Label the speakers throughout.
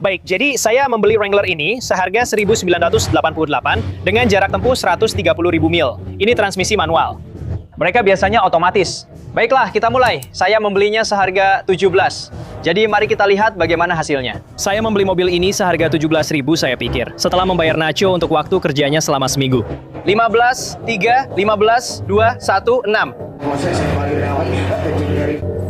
Speaker 1: Baik, jadi saya membeli Wrangler ini seharga 1.988 dengan jarak tempuh 130.000 mil. Ini transmisi manual. Mereka biasanya otomatis. Baiklah, kita mulai. Saya membelinya seharga 17. Jadi mari kita lihat bagaimana hasilnya. Saya membeli mobil ini seharga 17.000 saya pikir, setelah membayar Nacho untuk waktu kerjanya selama seminggu. 15, 3, 15, 2, 1, 6.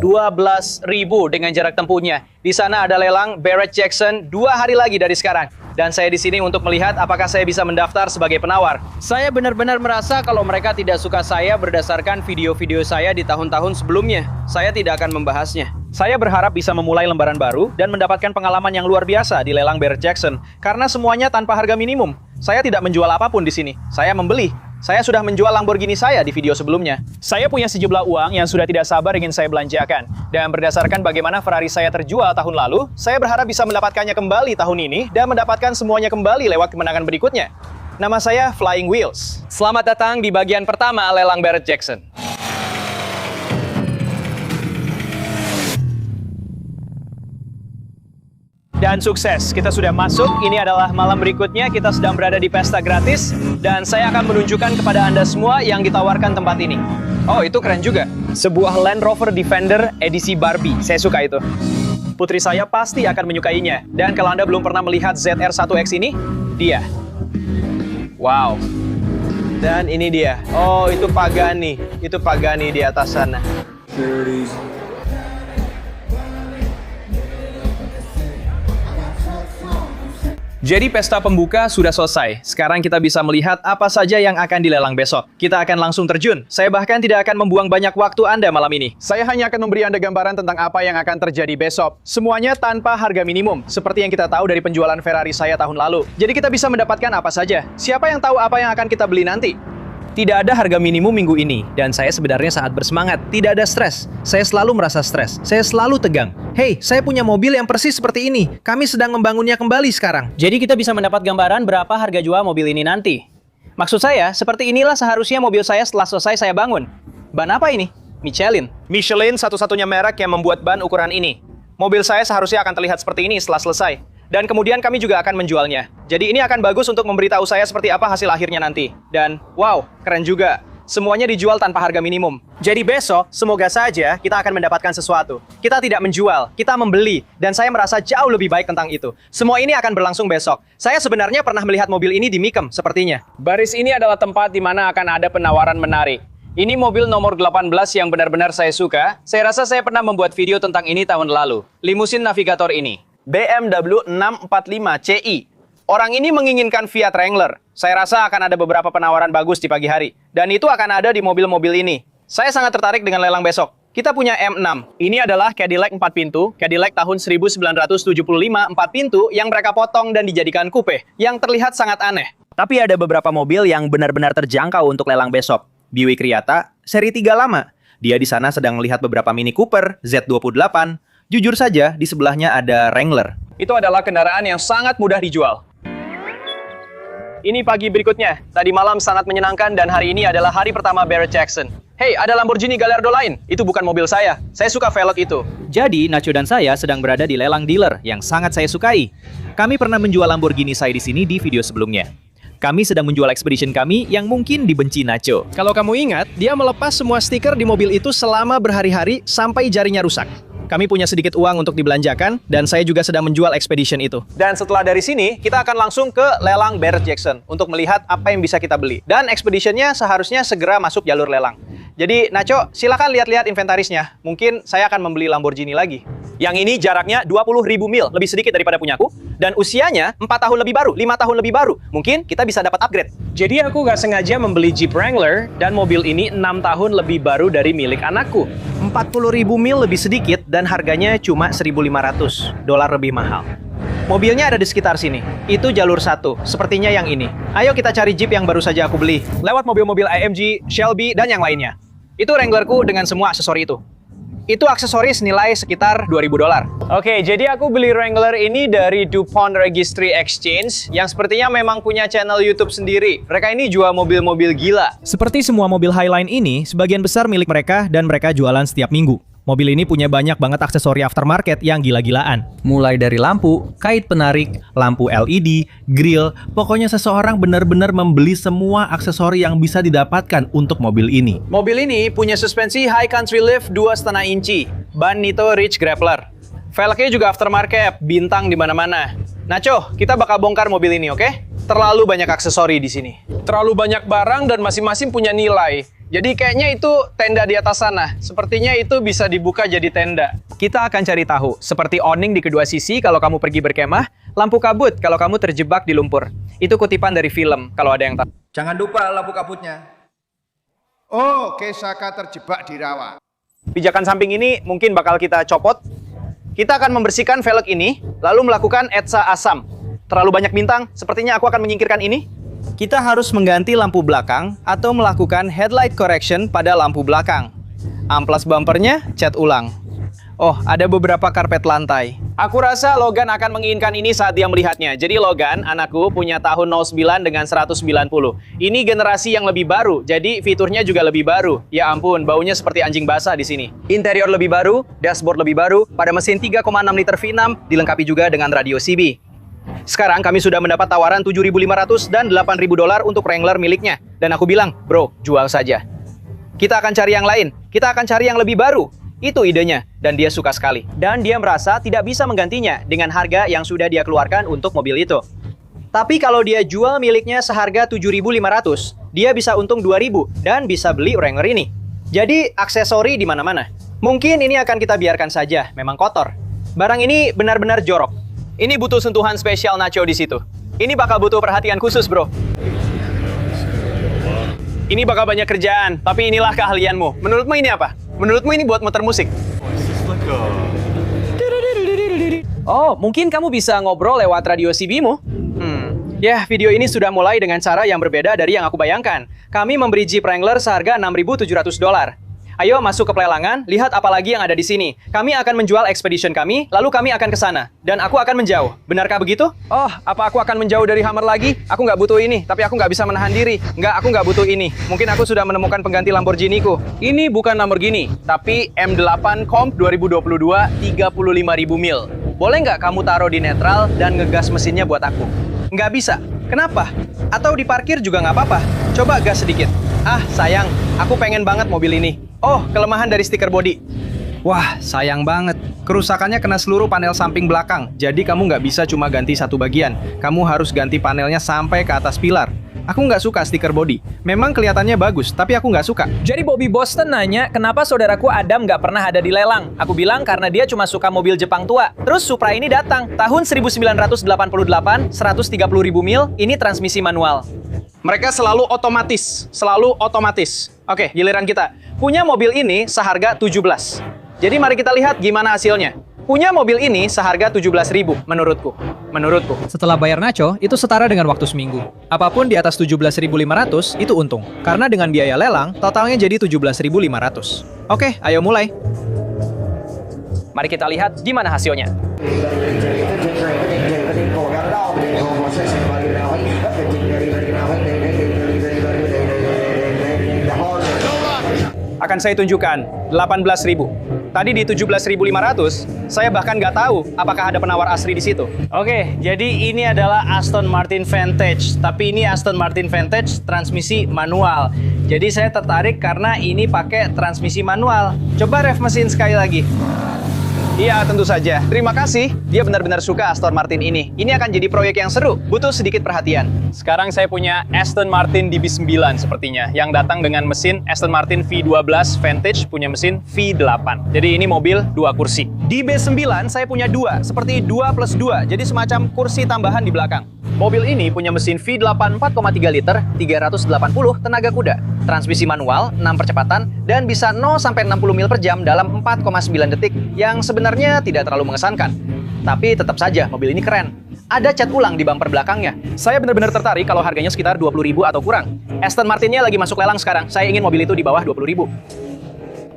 Speaker 1: 12.000 dengan jarak tempuhnya. Di sana ada lelang Barrett Jackson 2 hari lagi dari sekarang. Dan saya di sini untuk melihat apakah saya bisa mendaftar sebagai penawar. Saya benar-benar merasa kalau mereka tidak suka saya berdasarkan video-video saya di tahun-tahun sebelumnya. Saya tidak akan membahasnya. Saya berharap bisa memulai lembaran baru dan mendapatkan pengalaman yang luar biasa di lelang Barrett Jackson. Karena semuanya tanpa harga minimum. Saya tidak menjual apapun di sini. Saya membeli. Saya sudah menjual Lamborghini saya di video sebelumnya. Saya punya sejumlah uang yang sudah tidak sabar ingin saya belanjakan. Dan berdasarkan bagaimana Ferrari saya terjual tahun lalu, saya berharap bisa mendapatkannya kembali tahun ini dan mendapatkan semuanya kembali lewat kemenangan berikutnya. Nama saya Flying Wheels. Selamat datang di bagian pertama lelang Barrett Jackson. Dan sukses, kita sudah masuk. Ini adalah malam berikutnya, kita sedang berada di pesta gratis. Dan saya akan menunjukkan kepada Anda semua yang ditawarkan tempat ini. Oh, itu keren juga. Sebuah Land Rover Defender edisi Barbie. Saya suka itu. Putri saya pasti akan menyukainya. Dan kalau Anda belum pernah melihat ZR1X ini, dia. Wow. Dan ini dia. Oh, itu Pagani. Itu Pagani di atas sana. Jadi pesta pembuka sudah selesai. Sekarang kita bisa melihat apa saja yang akan dilelang besok. Kita akan langsung terjun. Saya bahkan tidak akan membuang banyak waktu Anda malam ini. Saya hanya akan memberi Anda gambaran tentang apa yang akan terjadi besok. Semuanya tanpa harga minimum, seperti yang kita tahu dari penjualan Ferrari saya tahun lalu. Jadi kita bisa mendapatkan apa saja. Siapa yang tahu apa yang akan kita beli nanti? Tidak ada harga minimum minggu ini, dan saya sebenarnya sangat bersemangat. Tidak ada stres. Saya selalu merasa stres. Saya selalu tegang. Hei, saya punya mobil yang persis seperti ini. Kami sedang membangunnya kembali sekarang. Jadi kita bisa mendapat gambaran berapa harga jual mobil ini nanti. Maksud saya, seperti inilah seharusnya mobil saya setelah selesai saya bangun. Ban apa ini? Michelin. Michelin satu-satunya merek yang membuat ban ukuran ini. Mobil saya seharusnya akan terlihat seperti ini setelah selesai. Dan kemudian kami juga akan menjualnya. Jadi ini akan bagus untuk memberitahu saya seperti apa hasil akhirnya nanti. Dan wow, keren juga. Semuanya dijual tanpa harga minimum. Jadi besok, semoga saja kita akan mendapatkan sesuatu. Kita tidak menjual, kita membeli. Dan saya merasa jauh lebih baik tentang itu. Semua ini akan berlangsung besok. Saya sebenarnya pernah melihat mobil ini di Michem, sepertinya. Baris ini adalah tempat di mana akan ada penawaran menarik. Ini mobil nomor 18 yang benar-benar saya suka. Saya rasa saya pernah membuat video tentang ini tahun lalu. Limusin navigator ini. BMW 645 Ci. Orang ini menginginkan Fiat Wrangler. Saya rasa akan ada beberapa penawaran bagus di pagi hari. Dan itu akan ada di mobil-mobil ini. Saya sangat tertarik dengan lelang besok. Kita punya M6. Ini adalah Cadillac 4 pintu. Cadillac tahun 1975 4 pintu yang mereka potong dan dijadikan coupe. Yang terlihat sangat aneh. Tapi ada beberapa mobil yang benar-benar terjangkau untuk lelang besok. Buick Riata, seri 3 lama. Dia di sana sedang melihat beberapa Mini Cooper, Z28. Jujur saja, di sebelahnya ada Wrangler. Itu adalah kendaraan yang sangat mudah dijual. Ini pagi berikutnya. Tadi malam sangat menyenangkan dan hari ini adalah hari pertama Barrett Jackson. Hey, ada Lamborghini Gallardo lain. Itu bukan mobil saya. Saya suka velg itu. Jadi, Nacho dan saya sedang berada di lelang dealer yang sangat saya sukai. Kami pernah menjual Lamborghini saya di sini di video sebelumnya. Kami sedang menjual Expedition kami yang mungkin dibenci Nacho. Kalau kamu ingat, dia melepas semua stiker di mobil itu selama berhari-hari sampai jarinya rusak. Kami punya sedikit uang untuk dibelanjakan, dan saya juga sedang menjual Expedition itu. Dan setelah dari sini, kita akan langsung ke lelang Barrett Jackson untuk melihat apa yang bisa kita beli. Dan Expedition-nya seharusnya segera masuk jalur lelang. Jadi, Nacho, silakan lihat-lihat inventarisnya. Mungkin saya akan membeli Lamborghini lagi. Yang ini jaraknya 20.000 mil, lebih sedikit daripada punyaku. Dan usianya 4 tahun lebih baru, 5 tahun lebih baru. Mungkin kita bisa dapat upgrade. Jadi aku nggak sengaja membeli Jeep Wrangler, dan mobil ini 6 tahun lebih baru dari milik anakku. 40.000 mil lebih sedikit, dan harganya cuma $1.500 lebih mahal. Mobilnya ada di sekitar sini. Itu jalur 1, sepertinya yang ini. Ayo kita cari Jeep yang baru saja aku beli. Lewat mobil-mobil AMG, Shelby, dan yang lainnya. Itu Wranglerku dengan semua aksesori itu. Itu aksesoris nilai sekitar $2.000. Oke, jadi aku beli Wrangler ini dari DuPont Registry Exchange yang sepertinya memang punya channel YouTube sendiri. Mereka ini jual mobil-mobil gila. Seperti semua mobil Highline ini, sebagian besar milik mereka dan mereka jualan setiap minggu. Mobil ini punya banyak banget aksesori aftermarket yang gila-gilaan. Mulai dari lampu, kait penarik, lampu LED, grill, pokoknya seseorang benar-benar membeli semua aksesori yang bisa didapatkan untuk mobil ini. Mobil ini punya suspensi high country lift 2,5 inci, ban Nitto Ridge Grappler. Velgnya juga aftermarket, bintang di mana-mana. Nacho, kita bakal bongkar mobil ini, oke? Terlalu banyak aksesori di sini.
Speaker 2: Terlalu banyak barang dan masing-masing punya nilai. Jadi kayaknya itu tenda di atas sana. Sepertinya itu bisa dibuka jadi tenda.
Speaker 1: Kita akan cari tahu, seperti awning di kedua sisi kalau kamu pergi berkemah, lampu kabut kalau kamu terjebak di lumpur. Itu kutipan dari film, kalau ada yang tahu.
Speaker 3: Jangan lupa lampu kabutnya. Oh, Kesaka terjebak di rawa.
Speaker 1: Pijakan samping ini mungkin bakal kita copot. Kita akan membersihkan velg ini, lalu melakukan etsa asam. Terlalu banyak bintang, sepertinya aku akan menyingkirkan ini. Kita harus mengganti lampu belakang atau melakukan headlight correction pada lampu belakang. Amplas bumpernya cat ulang. Oh, ada beberapa karpet lantai. Aku rasa Logan akan menginginkan ini saat dia melihatnya. Jadi Logan, anakku, punya tahun 09 dengan 190. Ini generasi yang lebih baru, jadi fiturnya juga lebih baru. Ya ampun, baunya seperti anjing basah di sini. Interior lebih baru, dashboard lebih baru, pada mesin 3,6 liter V6, dilengkapi juga dengan radio CB. Sekarang kami sudah mendapat tawaran 7.500 dan 8.000 dolar untuk Wrangler miliknya. Dan aku bilang, bro, jual saja. Kita akan cari yang lain. Kita akan cari yang lebih baru. Itu idenya. Dan dia suka sekali. Dan dia merasa tidak bisa menggantinya dengan harga yang sudah dia keluarkan untuk mobil itu. Tapi kalau dia jual miliknya seharga 7.500, dia bisa untung 2.000 dan bisa beli Wrangler ini. Jadi aksesori di mana-mana. Mungkin ini akan kita biarkan saja, memang kotor. Barang ini benar-benar jorok. Ini butuh sentuhan spesial Nacho di situ. Ini bakal butuh perhatian khusus, bro. Ini bakal banyak kerjaan, tapi inilah keahlianmu. Menurutmu ini apa? Menurutmu ini buat muter musik? Oh, mungkin kamu bisa ngobrol lewat radio CB-mu? Ya, video ini sudah mulai dengan cara yang berbeda dari yang aku bayangkan. Kami memberi Jeep Wrangler seharga 6.700 dolar. Ayo masuk ke pelelangan, lihat apa lagi yang ada di sini. Kami akan menjual expedition kami, lalu kami akan ke sana. Dan aku akan menjauh. Benarkah begitu? Oh, apa aku akan menjauh dari Hummer lagi? Aku nggak butuh ini, tapi aku nggak bisa menahan diri. Nggak, aku nggak butuh ini. Mungkin aku sudah menemukan pengganti Lamborghini-ku. Ini bukan Lamborghini, tapi M8 Comp 2022 35.000 mil. Boleh nggak kamu taruh di netral dan ngegas mesinnya buat aku? Nggak bisa. Kenapa? Atau diparkir juga nggak apa-apa. Coba gas sedikit. Ah, sayang. Aku pengen banget mobil ini. Oh, kelemahan dari stiker bodi. Wah, sayang banget. Kerusakannya kena seluruh panel samping belakang. Jadi kamu nggak bisa cuma ganti satu bagian. Kamu harus ganti panelnya sampai ke atas pilar. Aku nggak suka stiker bodi. Memang kelihatannya bagus, tapi aku nggak suka.
Speaker 4: Jadi Bobby Boston nanya, kenapa saudaraku Adam nggak pernah ada di lelang? Aku bilang karena dia cuma suka mobil Jepang tua. Terus Supra ini datang. Tahun 1988, 130.000 mil, ini transmisi manual.
Speaker 1: Mereka selalu otomatis. Oke, giliran kita. Punya mobil ini seharga 17. Jadi mari kita lihat gimana hasilnya. Punya mobil ini seharga 17.000 menurutku. Setelah bayar Nacho, itu setara dengan waktu seminggu. Apapun di atas 17.500 itu untung. Karena dengan biaya lelang, totalnya jadi 17.500. Oke, ayo mulai. Mari kita lihat gimana hasilnya. Akan saya tunjukkan 18.000. Tadi di 17.500, saya bahkan nggak tahu apakah ada penawar asli di situ. Oke, jadi ini adalah Aston Martin Vantage. Tapi ini Aston Martin Vantage transmisi manual. Jadi saya tertarik karena ini pakai transmisi manual. Coba rev mesin sekali lagi. Iya, tentu saja. Terima kasih. Dia benar-benar suka Aston Martin ini. Ini akan jadi proyek yang seru. Butuh sedikit perhatian. Sekarang saya punya Aston Martin DB9 sepertinya. Yang datang dengan mesin Aston Martin V12 Vantage punya mesin V8. Jadi ini mobil 2 kursi. DB9 saya punya 2. Seperti 2+2. Jadi semacam kursi tambahan di belakang. Mobil ini punya mesin V8 4,3 liter, 380 tenaga kuda. Transmisi manual, 6 percepatan, dan bisa 0-60 mil per jam dalam 4,9 detik yang sebenarnya tidak terlalu mengesankan. Tapi tetap saja, mobil ini keren. Ada cat ulang di bumper belakangnya. Saya benar-benar tertarik kalau harganya sekitar 20.000 atau kurang. Aston Martin-nya lagi masuk lelang sekarang. Saya ingin mobil itu di bawah 20.000.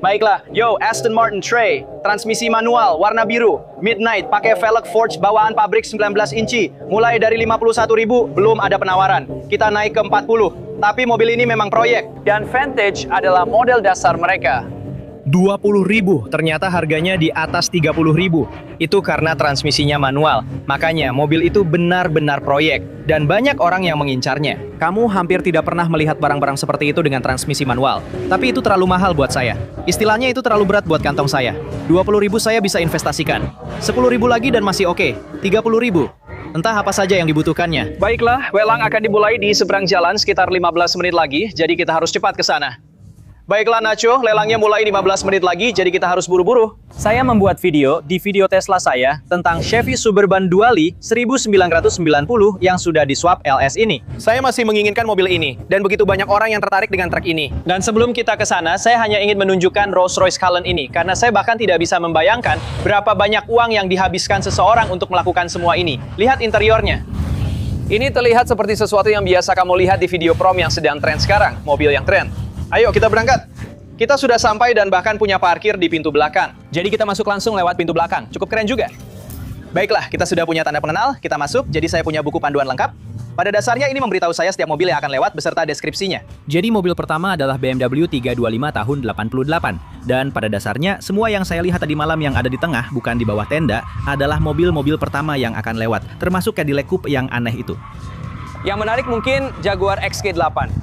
Speaker 1: Baiklah, yo Aston Martin Trey, transmisi manual, warna biru, midnight, pakai velg forged bawaan pabrik 19 inci, mulai dari 51.000, belum ada penawaran. Kita naik ke 40, tapi mobil ini memang proyek. Dan Vantage adalah model dasar mereka. 20.000, ternyata harganya di atas 30.000. Itu karena transmisinya manual. Makanya mobil itu benar-benar proyek dan banyak orang yang mengincarnya. Kamu hampir tidak pernah melihat barang-barang seperti itu dengan transmisi manual. Tapi itu terlalu mahal buat saya. Istilahnya itu terlalu berat buat kantong saya. 20.000 saya bisa investasikan. 10.000 lagi dan masih oke. 30.000. Entah apa saja yang dibutuhkannya. Baiklah, lelang akan dimulai di seberang jalan sekitar 15 menit lagi, jadi kita harus cepat ke sana. Baiklah Nacho, lelangnya mulai 15 menit lagi, jadi kita harus buru-buru. Saya membuat video di video Tesla saya tentang Chevy Suburban Duali 1990 yang sudah di-swap LS ini. Saya masih menginginkan mobil ini, dan begitu banyak orang yang tertarik dengan truk ini. Dan sebelum kita ke sana, saya hanya ingin menunjukkan Rolls-Royce Cullen ini, karena saya bahkan tidak bisa membayangkan berapa banyak uang yang dihabiskan seseorang untuk melakukan semua ini. Lihat interiornya. Ini terlihat seperti sesuatu yang biasa kamu lihat di video prom yang sedang tren sekarang, mobil yang tren. Ayo kita berangkat. Kita sudah sampai dan bahkan punya parkir di pintu belakang. Jadi kita masuk langsung lewat pintu belakang. Cukup keren juga. Baiklah, kita sudah punya tanda pengenal. Kita masuk, jadi saya punya buku panduan lengkap. Pada dasarnya ini memberitahu saya setiap mobil yang akan lewat beserta deskripsinya. Jadi mobil pertama adalah BMW 325 tahun 88. Dan pada dasarnya, semua yang saya lihat tadi malam yang ada di tengah, bukan di bawah tenda, adalah mobil-mobil pertama yang akan lewat. Termasuk Cadillac Coupe yang aneh itu. Yang menarik mungkin Jaguar XK8.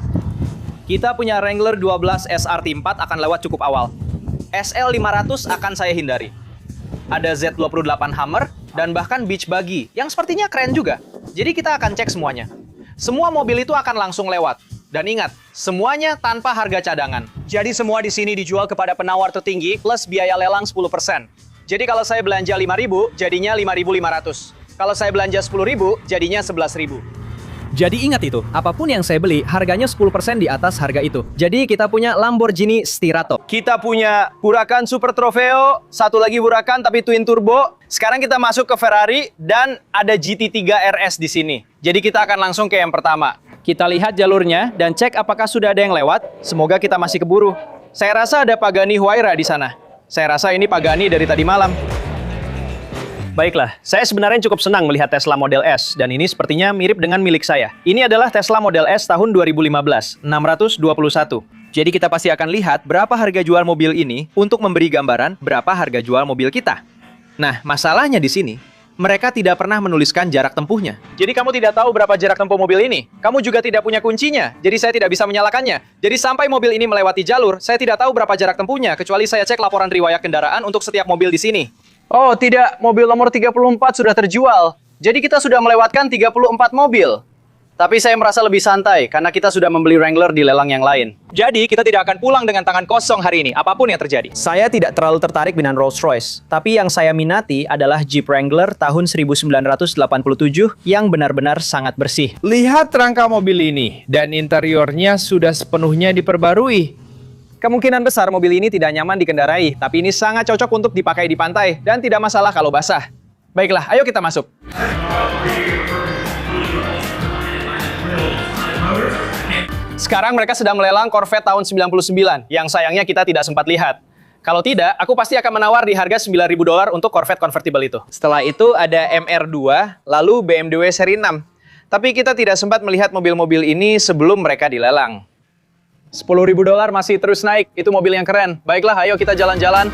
Speaker 1: Kita punya Wrangler 12 SRT4 akan lewat cukup awal. SL500 akan saya hindari. Ada Z28 Hummer dan bahkan Beach Buggy yang sepertinya keren juga. Jadi kita akan cek semuanya. Semua mobil itu akan langsung lewat. Dan ingat, semuanya tanpa harga cadangan. Jadi semua di sini dijual kepada penawar tertinggi plus biaya lelang 10%. Jadi kalau saya belanja 5.000, jadinya 5.500. Kalau saya belanja 10.000, jadinya 11.000. Jadi ingat itu, apapun yang saya beli, harganya 10% di atas harga itu. Jadi kita punya Lamborghini Stirato. Kita punya Huracan Super Trofeo, satu lagi Huracan tapi twin turbo. Sekarang kita masuk ke Ferrari dan ada GT3 RS di sini. Jadi kita akan langsung ke yang pertama. Kita lihat jalurnya dan cek apakah sudah ada yang lewat. Semoga kita masih keburu. Saya rasa ada Pagani Huayra di sana. Saya rasa ini Pagani dari tadi malam. Baiklah, saya sebenarnya cukup senang melihat Tesla Model S, dan ini sepertinya mirip dengan milik saya. Ini adalah Tesla Model S tahun 2015, 621. Jadi kita pasti akan lihat berapa harga jual mobil ini untuk memberi gambaran berapa harga jual mobil kita. Nah, masalahnya di sini, mereka tidak pernah menuliskan jarak tempuhnya. Jadi kamu tidak tahu berapa jarak tempuh mobil ini. Kamu juga tidak punya kuncinya, jadi saya tidak bisa menyalakannya. Jadi sampai mobil ini melewati jalur, saya tidak tahu berapa jarak tempuhnya, kecuali saya cek laporan riwayat kendaraan untuk setiap mobil di sini. Oh tidak, mobil nomor 34 sudah terjual. Jadi kita sudah melewatkan 34 mobil. Tapi saya merasa lebih santai, karena kita sudah membeli Wrangler di lelang yang lain. Jadi kita tidak akan pulang dengan tangan kosong hari ini, apapun yang terjadi. Saya tidak terlalu tertarik dengan Rolls-Royce. Tapi yang saya minati adalah Jeep Wrangler tahun 1987 yang benar-benar sangat bersih.
Speaker 2: Lihat rangka mobil ini, dan interiornya sudah sepenuhnya diperbarui.
Speaker 1: Kemungkinan besar mobil ini tidak nyaman dikendarai, tapi ini sangat cocok untuk dipakai di pantai dan tidak masalah kalau basah. Baiklah, ayo kita masuk. Sekarang mereka sedang melelang Corvette tahun 99, yang sayangnya kita tidak sempat lihat. Kalau tidak, aku pasti akan menawar di harga $9.000 untuk Corvette convertible itu. Setelah itu ada MR2, lalu BMW seri 6. Tapi kita tidak sempat melihat mobil-mobil ini sebelum mereka dilelang. $10.000 masih terus naik, itu mobil yang keren. Baiklah, ayo kita jalan-jalan.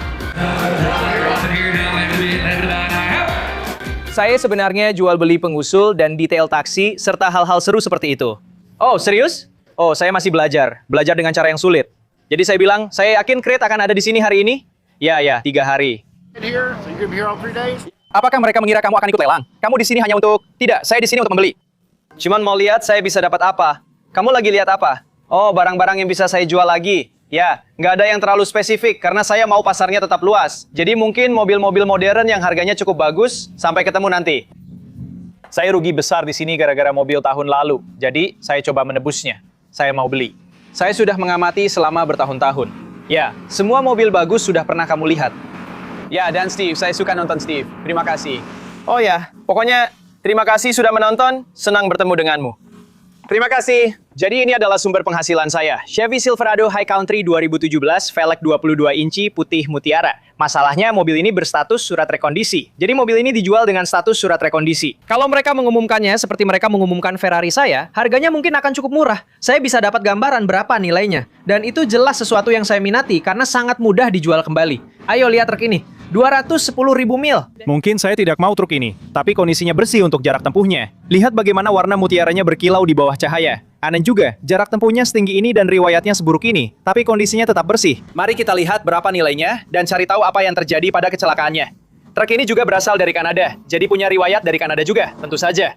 Speaker 1: Saya sebenarnya jual beli pengusul dan detail taksi, serta hal-hal seru seperti itu. Oh, serius? Oh, saya masih belajar dengan cara yang sulit. Jadi saya bilang, saya yakin Crate akan ada di sini hari ini? Ya, 3 hari. Apakah mereka mengira kamu akan ikut lelang? Kamu di sini hanya untuk... Tidak, saya di sini untuk membeli. Cuman mau lihat saya bisa dapat apa. Kamu lagi lihat apa? Oh, barang-barang yang bisa saya jual lagi. Ya, nggak ada yang terlalu spesifik karena saya mau pasarnya tetap luas. Jadi mungkin mobil-mobil modern yang harganya cukup bagus, sampai ketemu nanti. Saya rugi besar di sini gara-gara mobil tahun lalu. Jadi, saya coba menebusnya. Saya mau beli. Saya sudah mengamati selama bertahun-tahun. Ya, semua mobil bagus sudah pernah kamu lihat. Ya, dan Steve, saya suka nonton Steve. Terima kasih. Oh ya, pokoknya terima kasih sudah menonton. Senang bertemu denganmu. Terima kasih. Jadi ini adalah sumber penghasilan saya. Chevy Silverado High Country 2017, velg 22 inci, putih mutiara. Masalahnya mobil ini berstatus surat rekondisi. Jadi mobil ini dijual dengan status surat rekondisi. Kalau mereka mengumumkannya seperti mereka mengumumkan Ferrari saya, harganya mungkin akan cukup murah. Saya bisa dapat gambaran berapa nilainya. Dan itu jelas sesuatu yang saya minati karena sangat mudah dijual kembali. Ayo lihat truk ini. 210.000 mil.
Speaker 5: Mungkin saya tidak mau truk ini, tapi kondisinya bersih untuk jarak tempuhnya. Lihat bagaimana warna mutiaranya berkilau di bawah cahaya. Aneh juga, jarak tempuhnya setinggi ini dan riwayatnya seburuk ini, tapi kondisinya tetap bersih.
Speaker 1: Mari kita lihat berapa nilainya dan cari tahu apa yang terjadi pada kecelakaannya. Truk ini juga berasal dari Kanada, jadi punya riwayat dari Kanada juga, tentu saja.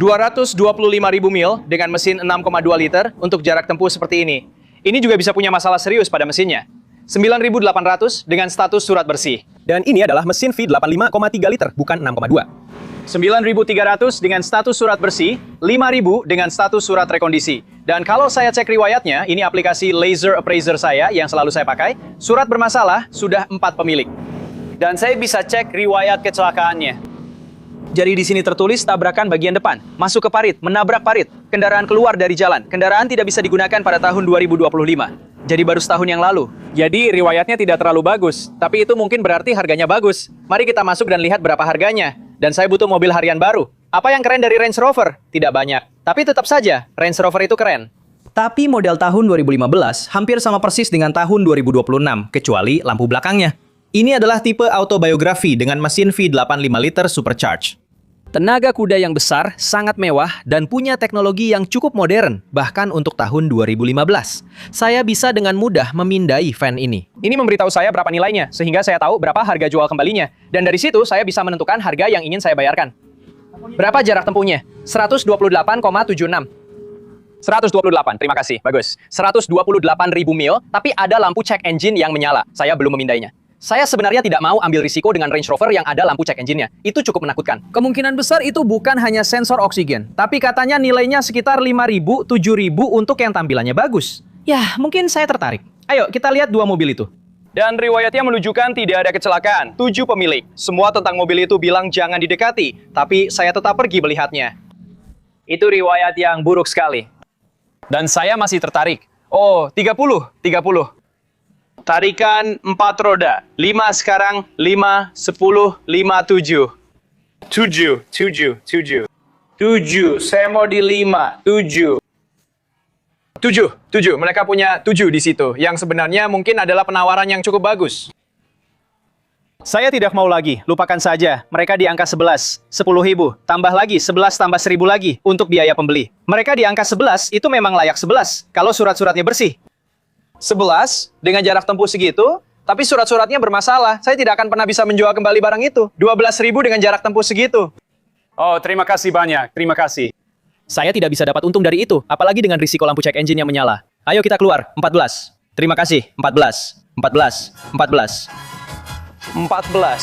Speaker 1: 225.000 mil dengan mesin 6,2 liter untuk jarak tempuh seperti ini. Ini juga bisa punya masalah serius pada mesinnya. 9.800 dengan status surat bersih.
Speaker 5: Dan ini adalah mesin V85,3 liter, bukan 6,2.
Speaker 1: 9.300 dengan status surat bersih, 5.000 dengan status surat rekondisi. Dan kalau saya cek riwayatnya, ini aplikasi Laser Appraiser saya yang selalu saya pakai, surat bermasalah sudah 4 pemilik. Dan saya bisa cek riwayat kecelakaannya. Jadi di sini tertulis tabrakan bagian depan, masuk ke parit, menabrak parit, kendaraan keluar dari jalan, kendaraan tidak bisa digunakan pada tahun 2025. Jadi baru setahun yang lalu. Jadi riwayatnya tidak terlalu bagus, tapi itu mungkin berarti harganya bagus. Mari kita masuk dan lihat berapa harganya. Dan saya butuh mobil harian baru. Apa yang keren dari Range Rover? Tidak banyak. Tapi tetap saja, Range Rover itu keren. Tapi model tahun 2015 hampir sama persis dengan tahun 2026, kecuali lampu belakangnya. Ini adalah tipe autobiography dengan mesin V85 liter supercharged. Tenaga kuda yang besar, sangat mewah, dan punya teknologi yang cukup modern, bahkan untuk tahun 2015. Saya bisa dengan mudah memindai van ini. Ini memberitahu saya berapa nilainya, sehingga saya tahu berapa harga jual kembalinya. Dan dari situ, saya bisa menentukan harga yang ingin saya bayarkan. Berapa jarak tempuhnya? 128,76. 128, terima kasih, bagus. 128.000 mil, tapi ada lampu check engine yang menyala. Saya belum memindainya. Saya sebenarnya tidak mau ambil risiko dengan Range Rover yang ada lampu check engine-nya. Itu cukup menakutkan. Kemungkinan besar itu bukan hanya sensor oksigen, tapi katanya nilainya sekitar 5.000, 7.000 untuk yang tampilannya bagus. Ya, mungkin saya tertarik. Ayo, kita lihat dua mobil itu. Dan riwayatnya menunjukkan tidak ada kecelakaan. 7 pemilik. Semua tentang mobil itu bilang jangan didekati, tapi saya tetap pergi melihatnya. Itu riwayat yang buruk sekali. Dan saya masih tertarik. Oh, 30. Tarikan 4 roda. 5 sekarang, 5, 10, 5, 7. 7. Saya mau di 5. 7. Mereka punya 7 di situ. Yang sebenarnya mungkin adalah penawaran yang cukup bagus.
Speaker 5: Saya tidak mau lagi, lupakan saja. Mereka di angka 11, 10.000, tambah lagi 11 tambah 1.000 lagi untuk biaya pembeli. Mereka di angka 11 itu memang layak 11 kalau surat-suratnya bersih. 11 dengan jarak tempuh segitu, tapi surat-suratnya bermasalah. Saya tidak akan pernah bisa menjual kembali barang itu. 12.000 dengan jarak tempuh segitu. Oh, terima kasih banyak, terima kasih.
Speaker 1: Saya tidak bisa dapat untung dari itu, apalagi dengan risiko lampu check engine yang menyala. Ayo kita keluar, 14. Terima kasih, 14. 14.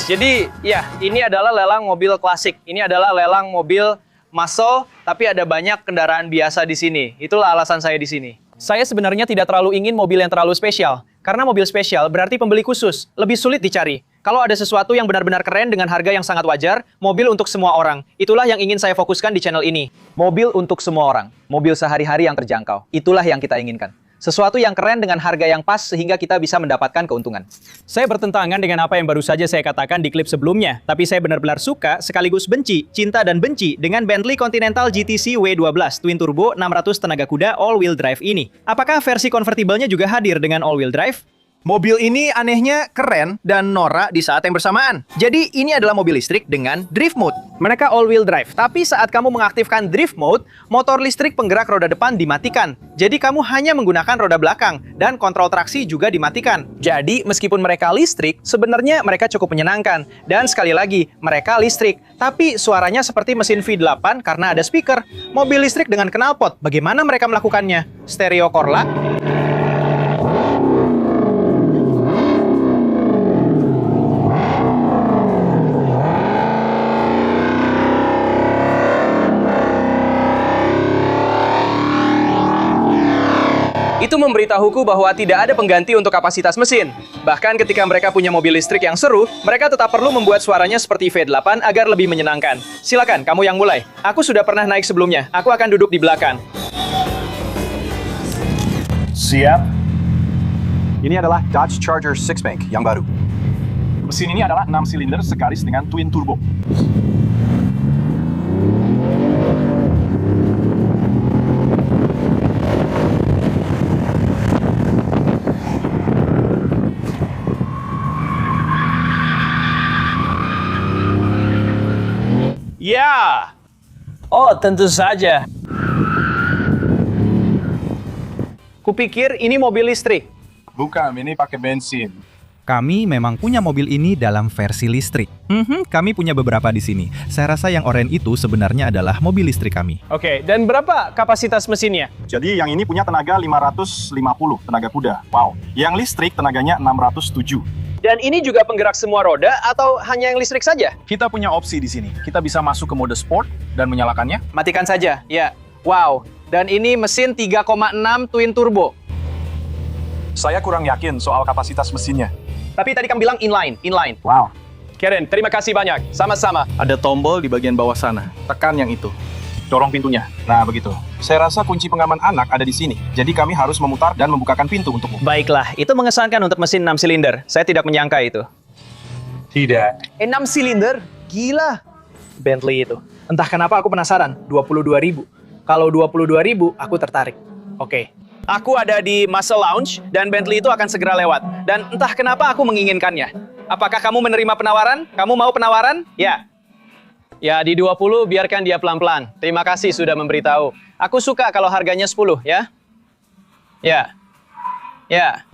Speaker 1: Jadi, ya, ini adalah lelang mobil klasik. Ini adalah lelang mobil muscle, tapi ada banyak kendaraan biasa di sini. Itulah alasan saya di sini. Saya sebenarnya tidak terlalu ingin mobil yang terlalu spesial. Karena mobil spesial berarti pembeli khusus, lebih sulit dicari. Kalau ada sesuatu yang benar-benar keren dengan harga yang sangat wajar, mobil untuk semua orang. Itulah yang ingin saya fokuskan di channel ini. Mobil untuk semua orang. Mobil sehari-hari yang terjangkau. Itulah yang kita inginkan. Sesuatu yang keren dengan harga yang pas sehingga kita bisa mendapatkan keuntungan. Saya bertentangan dengan apa yang baru saja saya katakan di klip sebelumnya, tapi saya benar-benar suka sekaligus benci, cinta dan benci dengan Bentley Continental GTC W12 Twin Turbo 600 tenaga kuda all-wheel drive ini. Apakah versi konvertibelnya juga hadir dengan all-wheel drive? Mobil ini anehnya keren dan norak di saat yang bersamaan. Jadi ini adalah mobil listrik dengan drift mode. Mereka all-wheel drive, tapi saat kamu mengaktifkan drift mode, motor listrik penggerak roda depan dimatikan. Jadi kamu hanya menggunakan roda belakang dan kontrol traksi juga dimatikan. Jadi meskipun mereka listrik, sebenarnya mereka cukup menyenangkan. Dan sekali lagi, mereka listrik, tapi suaranya seperti mesin V8 karena ada speaker. Mobil listrik dengan knalpot, bagaimana mereka melakukannya? Stereo Corla? Itu memberitahuku bahwa tidak ada pengganti untuk kapasitas mesin. Bahkan ketika mereka punya mobil listrik yang seru, mereka tetap perlu membuat suaranya seperti V8 agar lebih menyenangkan. Silakan, kamu yang mulai. Aku sudah pernah naik sebelumnya. Aku akan duduk di belakang.
Speaker 6: Siap.
Speaker 7: Ini adalah Dodge Charger 6-bank yang baru.
Speaker 6: Mesin ini adalah 6 silinder sekaris dengan twin turbo.
Speaker 2: Ya. Oh, tentu saja. Kupikir ini mobil listrik.
Speaker 6: Bukan, ini pakai bensin.
Speaker 8: Kami memang punya mobil ini dalam versi listrik. Kami punya beberapa di sini. Saya rasa yang oranye itu sebenarnya adalah mobil listrik kami.
Speaker 2: Oke, dan berapa kapasitas mesinnya?
Speaker 7: Jadi yang ini punya tenaga 550 tenaga kuda. Wow. Yang listrik tenaganya 607.
Speaker 2: Dan ini juga penggerak semua roda atau hanya yang listrik saja?
Speaker 6: Kita punya opsi di sini. Kita bisa masuk ke mode sport dan menyalakannya.
Speaker 2: Matikan saja, ya. Wow, dan ini mesin 3,6 twin turbo.
Speaker 6: Saya kurang yakin soal kapasitas mesinnya.
Speaker 2: Tapi tadi kamu bilang inline.
Speaker 7: Wow.
Speaker 2: Karen, terima kasih banyak. Sama-sama.
Speaker 9: Ada tombol di bagian bawah sana. Tekan yang itu.
Speaker 7: Dorong pintunya. Nah, begitu. Saya rasa kunci pengaman anak ada di sini. Jadi kami harus memutar dan membukakan pintu untukmu.
Speaker 1: Baiklah, itu mengesankan untuk mesin 6 silinder. Saya tidak menyangka itu.
Speaker 6: Tidak.
Speaker 2: 6 silinder? Gila.
Speaker 4: Bentley itu. Entah kenapa aku penasaran, 22.000. Kalau 22.000, aku tertarik. Oke.
Speaker 1: Aku ada di Muscle Lounge dan Bentley itu akan segera lewat. Dan entah kenapa aku menginginkannya. Apakah kamu menerima penawaran? Kamu mau penawaran? Ya.
Speaker 2: Ya, di 20 biarkan dia pelan-pelan. Terima kasih sudah memberitahu. Aku suka kalau harganya 10, ya. Ya. Ya.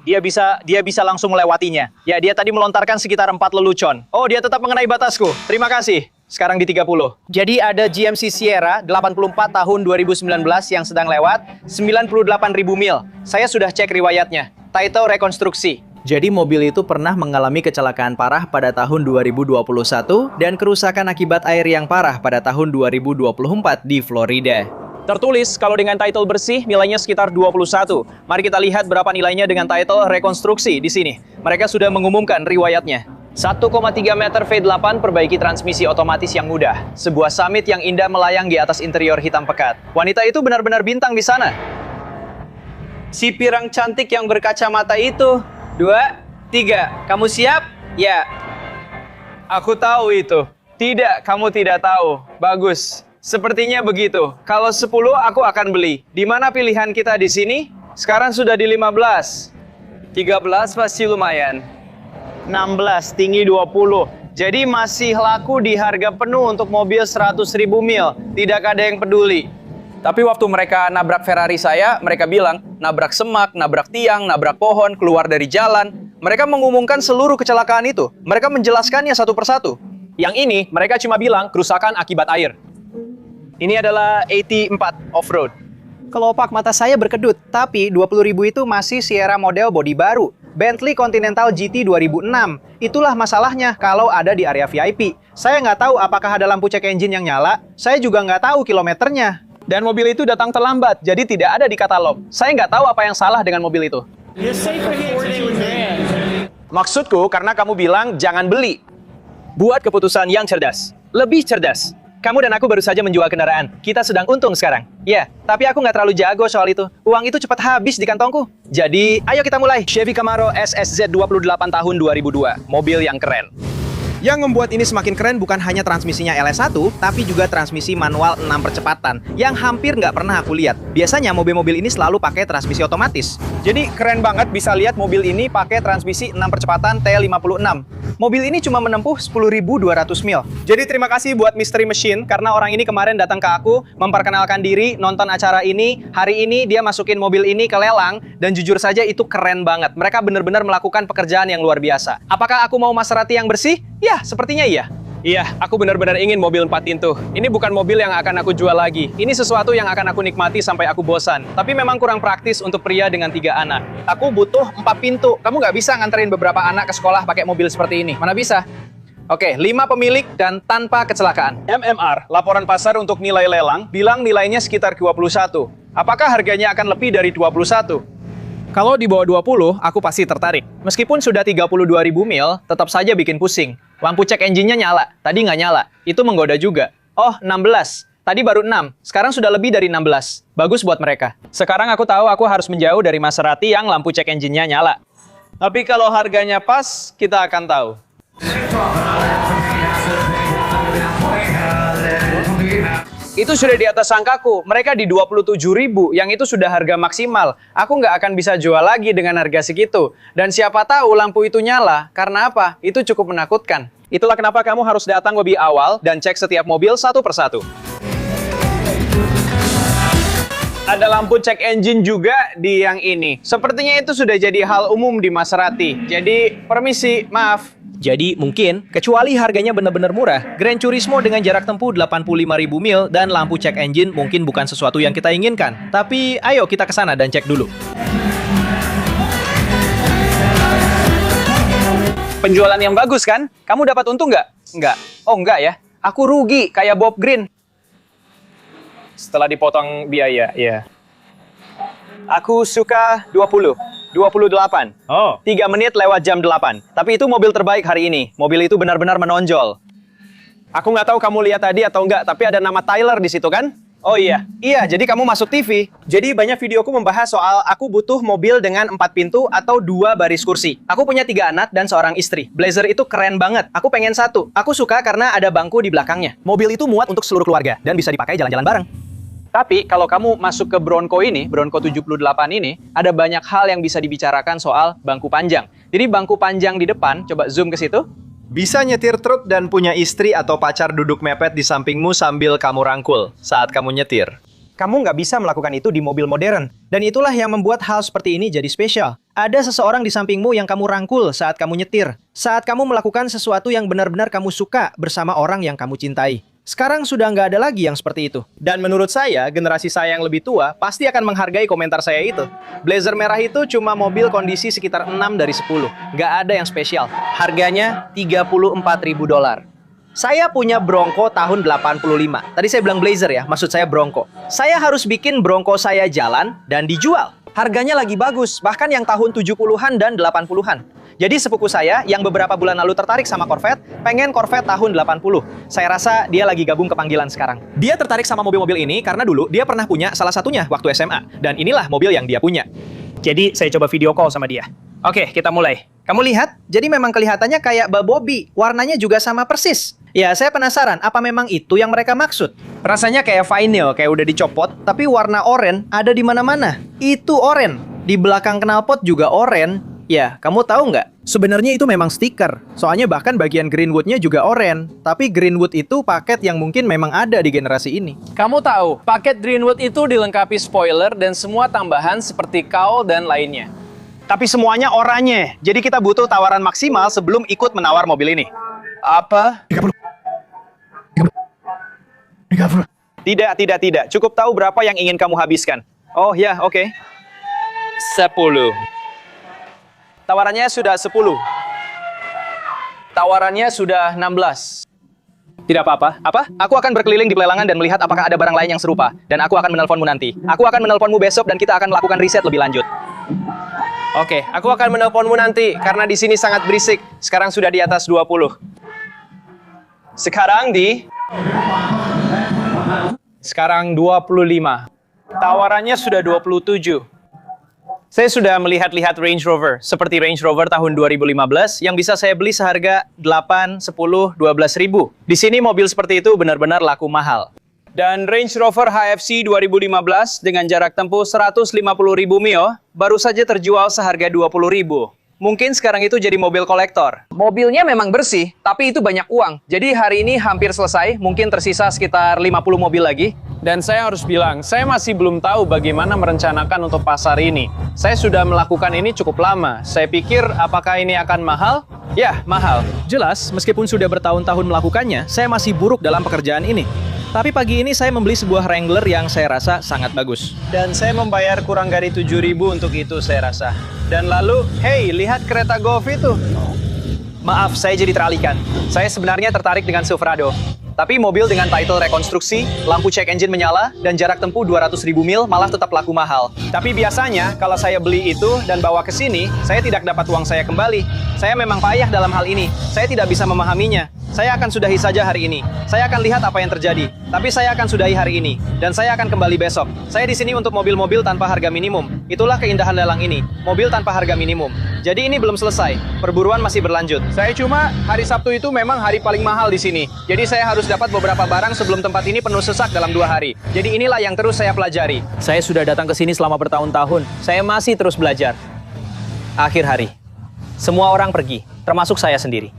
Speaker 1: Dia bisa langsung melewatinya. Ya, dia tadi melontarkan sekitar 4 lelucon. Oh, dia tetap mengenai batasku. Terima kasih. Sekarang di 30. Jadi ada GMC Sierra 84 tahun 2019 yang sedang lewat, 98.000 mil. Saya sudah cek riwayatnya. Title rekonstruksi.
Speaker 4: Jadi mobil itu pernah mengalami kecelakaan parah pada tahun 2021 dan kerusakan akibat air yang parah pada tahun 2024 di Florida.
Speaker 1: Tertulis kalau dengan title bersih nilainya sekitar 21. Mari kita lihat berapa nilainya dengan title rekonstruksi di sini. Mereka sudah mengumumkan riwayatnya. 1,3 meter V8 perbaiki transmisi otomatis yang mudah. Sebuah Summit yang indah melayang di atas interior hitam pekat. Wanita itu benar-benar bintang di sana.
Speaker 2: Si pirang cantik yang berkacamata itu. 2, 3. Kamu siap? Ya. Aku tahu itu. Tidak, kamu tidak tahu. Bagus. Sepertinya begitu. Kalau 10 aku akan beli. Di mana pilihan kita di sini? Sekarang sudah di 15. 13 pasti lumayan. 16, tinggi 20. Jadi masih laku di harga penuh untuk mobil 100.000 mil. Tidak ada yang peduli. Tapi waktu mereka nabrak Ferrari saya, mereka bilang, nabrak semak, nabrak tiang, nabrak pohon, keluar dari jalan. Mereka mengumumkan seluruh kecelakaan itu. Mereka menjelaskannya satu persatu. Yang ini, mereka cuma bilang kerusakan akibat air. Ini adalah AT4 off-road.
Speaker 1: Kelopak mata saya berkedut, tapi 20.000 itu masih Sierra model bodi baru. Bentley Continental GT 2006. Itulah masalahnya kalau ada di area VIP. Saya nggak tahu apakah ada lampu cek engine yang nyala. Saya juga nggak tahu kilometernya.
Speaker 2: Dan mobil itu datang terlambat, jadi tidak ada di katalog. Saya nggak tahu apa yang salah dengan mobil itu. Maksudku karena kamu bilang jangan beli.
Speaker 1: Buat keputusan yang cerdas. Lebih cerdas. Kamu dan aku baru saja menjual kendaraan. Kita sedang untung sekarang. Ya, tapi aku nggak terlalu jago soal itu. Uang itu cepat habis di kantongku. Jadi, ayo kita mulai. Chevy Camaro SSZ 28 tahun 2002. Mobil yang keren. Yang membuat ini semakin keren bukan hanya transmisinya LS1, tapi juga transmisi manual 6 percepatan yang hampir nggak pernah aku lihat. Biasanya mobil-mobil ini selalu pakai transmisi otomatis. Jadi keren banget bisa lihat mobil ini pakai transmisi 6 percepatan T56. Mobil ini cuma menempuh 10.200 mil. Jadi terima kasih buat Mystery Machine karena orang ini kemarin datang ke aku, memperkenalkan diri, nonton acara ini. Hari ini dia masukin mobil ini ke lelang dan jujur saja itu keren banget. Mereka benar-benar melakukan pekerjaan yang luar biasa. Apakah aku mau Maserati yang bersih? Ya, sepertinya iya.
Speaker 2: Iya, aku benar-benar ingin mobil 4 pintu. Ini bukan mobil yang akan aku jual lagi. Ini sesuatu yang akan aku nikmati sampai aku bosan. Tapi memang kurang praktis untuk pria dengan 3 anak. Aku butuh 4 pintu. Kamu nggak bisa nganterin beberapa anak ke sekolah pakai mobil seperti ini. Mana bisa? Oke, 5 pemilik dan tanpa kecelakaan. MMR, laporan pasar untuk nilai lelang, bilang nilainya sekitar 21. Apakah harganya akan lebih dari 21? Kalau di bawah 20, aku pasti tertarik. Meskipun sudah 32.000 mil, tetap saja bikin pusing. Lampu cek engine-nya nyala, tadi nggak nyala. Itu menggoda juga. Oh, 16.
Speaker 4: Tadi baru 6, sekarang sudah lebih dari 16. Bagus buat mereka. Sekarang aku tahu aku harus menjauh dari Maserati yang lampu cek engine-nya nyala.
Speaker 2: Tapi kalau harganya pas, kita akan tahu. Itu sudah di atas angkaku. Mereka di 27.000, yang itu sudah harga maksimal. Aku nggak akan bisa jual lagi dengan harga segitu. Dan siapa tahu lampu itu nyala. Karena apa? Itu cukup menakutkan.
Speaker 1: Itulah kenapa kamu harus datang lebih awal dan cek setiap mobil satu persatu.
Speaker 2: Ada lampu cek engine juga di yang ini. Sepertinya itu sudah jadi hal umum di Maserati. Jadi, permisi, maaf.
Speaker 4: Jadi mungkin, kecuali harganya benar-benar murah, Gran Turismo dengan jarak tempuh 85.000 mil dan lampu cek engine mungkin bukan sesuatu yang kita inginkan. Tapi ayo kita ke sana dan cek dulu.
Speaker 2: Penjualan yang bagus kan? Kamu dapat untung nggak? Nggak. Oh nggak ya? Aku rugi kayak Bob Green.
Speaker 1: Setelah dipotong biaya, ya.
Speaker 2: Aku suka 20. 28.
Speaker 1: Oh.
Speaker 2: 3 menit lewat jam 8. Tapi itu mobil terbaik hari ini. Mobil itu benar-benar menonjol. Aku nggak tahu kamu lihat tadi atau nggak, tapi ada nama Tyler di situ kan? Oh iya. Iya, jadi kamu masuk TV. Jadi banyak videoku membahas soal aku butuh mobil dengan 4 pintu atau 2 baris kursi. Aku punya 3 anak dan seorang istri. Blazer itu keren banget. Aku pengen satu. Aku suka karena ada bangku di belakangnya.
Speaker 4: Mobil itu muat untuk seluruh keluarga dan bisa dipakai jalan-jalan bareng.
Speaker 2: Tapi kalau kamu masuk ke Bronco ini, Bronco 78 ini, ada banyak hal yang bisa dibicarakan soal bangku panjang. Jadi bangku panjang di depan, coba zoom ke situ.
Speaker 5: Bisa nyetir truk dan punya istri atau pacar duduk mepet di sampingmu sambil kamu rangkul saat kamu nyetir.
Speaker 4: Kamu nggak bisa melakukan itu di mobil modern. Dan itulah yang membuat hal seperti ini jadi spesial. Ada seseorang di sampingmu yang kamu rangkul saat kamu nyetir. Saat kamu melakukan sesuatu yang benar-benar kamu suka bersama orang yang kamu cintai. Sekarang sudah nggak ada lagi yang seperti itu.
Speaker 1: Dan menurut saya, generasi saya yang lebih tua pasti akan menghargai komentar saya itu. Blazer merah itu cuma mobil kondisi sekitar 6 dari 10. Nggak ada yang spesial.
Speaker 4: Harganya $34.000. Saya punya Bronco tahun 85. Tadi saya bilang Blazer ya, maksud saya Bronco. Saya harus bikin Bronco saya jalan dan dijual. Harganya lagi bagus, bahkan yang tahun 70-an dan 80-an. Jadi sepupu saya yang beberapa bulan lalu tertarik sama Corvette, pengen Corvette tahun 80. Saya rasa dia lagi gabung ke panggilan sekarang.
Speaker 1: Dia tertarik sama mobil-mobil ini karena dulu dia pernah punya salah satunya waktu SMA. Dan inilah mobil yang dia punya.
Speaker 4: Jadi saya coba video call sama dia. Oke, kita mulai. Kamu lihat? Jadi memang kelihatannya kayak bal Bobby. Warnanya juga sama persis. Ya, saya penasaran, apa memang itu yang mereka maksud?
Speaker 2: Rasanya kayak vinyl, kayak udah dicopot.
Speaker 4: Tapi warna oranye ada di mana-mana. Itu oranye. Di belakang knalpot juga oranye. Ya, kamu tahu nggak? Sebenarnya itu memang stiker. Soalnya bahkan bagian Greenwood-nya juga oranye. Tapi Greenwood itu paket yang mungkin memang ada di generasi ini.
Speaker 2: Kamu tahu, paket Greenwood itu dilengkapi spoiler dan semua tambahan seperti cowl dan lainnya.
Speaker 1: Tapi semuanya oranye. Jadi kita butuh tawaran maksimal sebelum ikut menawar mobil ini.
Speaker 2: Apa?
Speaker 1: Tidak. Cukup tahu berapa yang ingin kamu habiskan. Oh ya, oke.
Speaker 2: 10.
Speaker 1: Tawarannya sudah 10.
Speaker 2: Tawarannya sudah 16.
Speaker 1: Tidak apa-apa. Apa? Aku akan berkeliling di pelelangan dan melihat apakah ada barang lain yang serupa. Dan aku akan menelponmu nanti. Aku akan menelponmu besok dan kita akan melakukan riset lebih lanjut.
Speaker 2: Oke, aku akan menelponmu nanti karena di sini sangat berisik. Sekarang sudah di atas 20. Sekarang 25. Tawarannya sudah 27. Saya sudah melihat-lihat Range Rover, seperti Range Rover tahun 2015 yang bisa saya beli seharga 8, 10, 12 ribu. Di sini mobil seperti itu benar-benar laku mahal. Dan Range Rover HFC 2015 dengan jarak tempuh 150.000 mil baru saja terjual seharga 20.000. Mungkin sekarang itu jadi mobil kolektor. Mobilnya memang bersih, tapi itu banyak uang. Jadi hari ini hampir selesai, mungkin tersisa sekitar 50 mobil lagi. Dan saya harus bilang, saya masih belum tahu bagaimana merencanakan untuk pasar ini. Saya sudah melakukan ini cukup lama. Saya pikir apakah ini akan mahal? Ya, mahal.
Speaker 4: Jelas, meskipun sudah bertahun-tahun melakukannya, saya masih buruk dalam pekerjaan ini. Tapi pagi ini saya membeli sebuah Wrangler yang saya rasa sangat bagus.
Speaker 2: Dan saya membayar kurang dari 7.000 untuk itu saya rasa. Dan lalu, hey, lihat kereta golf itu.
Speaker 1: Maaf, saya jadi teralihkan. Saya sebenarnya tertarik dengan Silverado. Tapi mobil dengan title rekonstruksi, lampu check engine menyala, dan jarak tempuh 200.000 mil malah tetap laku mahal. Tapi biasanya, kalau saya beli itu dan bawa ke sini, saya tidak dapat uang saya kembali. Saya memang payah dalam hal ini. Saya tidak bisa memahaminya. Saya akan sudahi saja hari ini. Saya akan lihat apa yang terjadi. Tapi saya akan sudahi hari ini. Dan saya akan kembali besok. Saya di sini untuk mobil-mobil tanpa harga minimum. Itulah keindahan lelang ini. Mobil tanpa harga minimum. Jadi ini belum selesai. Perburuan masih berlanjut.
Speaker 2: Saya cuma, hari Sabtu itu memang hari paling mahal di sini. Jadi saya harus dapat beberapa barang sebelum tempat ini penuh sesak dalam 2 hari. Jadi inilah yang terus saya pelajari.
Speaker 4: Saya sudah datang ke sini selama bertahun-tahun. Saya masih terus belajar. Akhir hari. Semua orang pergi, termasuk saya sendiri.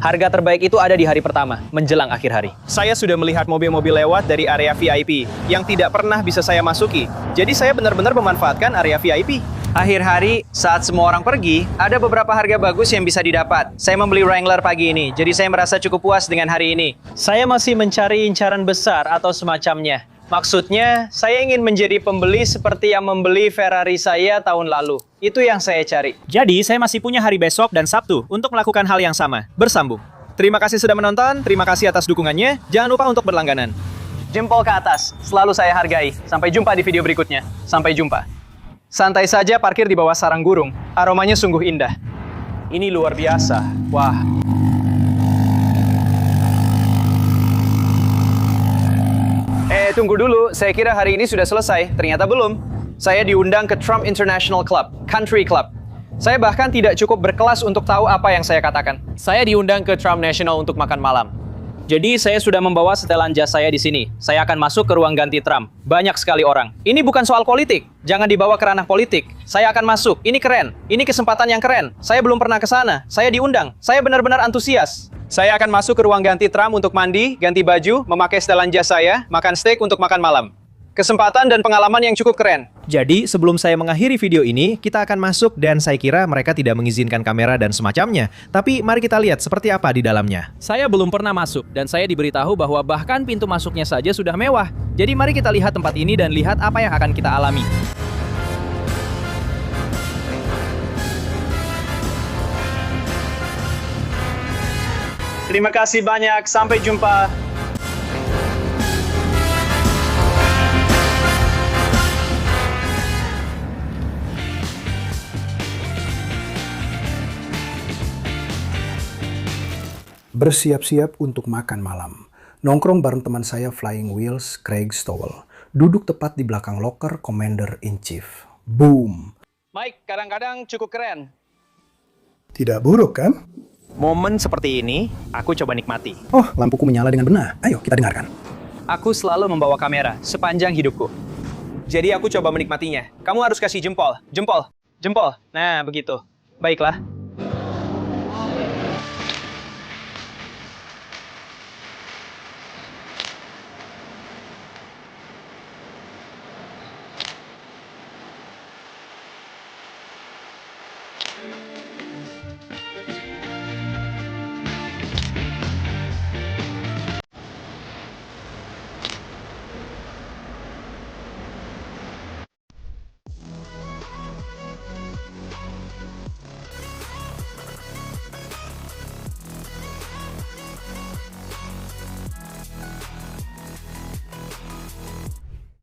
Speaker 4: Harga terbaik itu ada di hari pertama, menjelang akhir hari.
Speaker 5: Saya sudah melihat mobil-mobil lewat dari area VIP yang tidak pernah bisa saya masuki. Jadi saya benar-benar memanfaatkan area VIP.
Speaker 1: Akhir hari, saat semua orang pergi, ada beberapa harga bagus yang bisa didapat. Saya membeli Wrangler pagi ini, jadi saya merasa cukup puas dengan hari ini. Saya masih mencari incaran besar atau semacamnya. Maksudnya, saya ingin menjadi pembeli seperti yang membeli Ferrari saya tahun lalu. Itu yang saya cari.
Speaker 4: Jadi, saya masih punya hari besok dan Sabtu untuk melakukan hal yang sama. Bersambung.
Speaker 5: Terima kasih sudah menonton, terima kasih atas dukungannya. Jangan lupa untuk berlangganan.
Speaker 1: Jempol ke atas, selalu saya hargai. Sampai jumpa di video berikutnya. Sampai jumpa. Santai saja parkir di bawah sarang burung. Aromanya sungguh indah. Ini luar biasa. Wah. Tunggu dulu. Saya kira hari ini sudah selesai. Ternyata belum. Saya diundang ke Trump International Club, Country Club. Saya bahkan tidak cukup berkelas untuk tahu apa yang saya katakan. Saya diundang ke Trump National untuk makan malam. Jadi saya sudah membawa setelan jas saya di sini. Saya akan masuk ke ruang ganti Trump. Banyak sekali orang. Ini bukan soal politik. Jangan dibawa ke ranah politik. Saya akan masuk. Ini keren. Ini kesempatan yang keren. Saya belum pernah ke sana. Saya diundang. Saya benar-benar antusias. Saya akan masuk ke ruang ganti Trump untuk mandi, ganti baju, memakai setelan jas saya, makan steak untuk makan malam. Kesempatan dan pengalaman yang cukup keren.
Speaker 8: Jadi, sebelum saya mengakhiri video ini, kita akan masuk dan saya kira mereka tidak mengizinkan kamera dan semacamnya. Tapi mari kita lihat seperti apa di dalamnya.
Speaker 4: Saya belum pernah masuk, dan saya diberitahu bahwa bahkan pintu masuknya saja sudah mewah. Jadi mari kita lihat tempat ini dan lihat apa yang akan kita alami.
Speaker 1: Terima kasih banyak. Sampai jumpa.
Speaker 10: Bersiap-siap untuk makan malam. Nongkrong bareng teman saya Flying Wheels, Craig Stowell. Duduk tepat di belakang loker Commander-in-Chief. Boom!
Speaker 1: Mike, kadang-kadang cukup keren.
Speaker 10: Tidak buruk kan?
Speaker 5: Momen seperti ini, aku coba nikmati.
Speaker 10: Oh, lampuku menyala dengan benar. Ayo, kita dengarkan.
Speaker 1: Aku selalu membawa kamera sepanjang hidupku. Jadi aku coba menikmatinya. Kamu harus kasih jempol, jempol, jempol. Nah, begitu. Baiklah.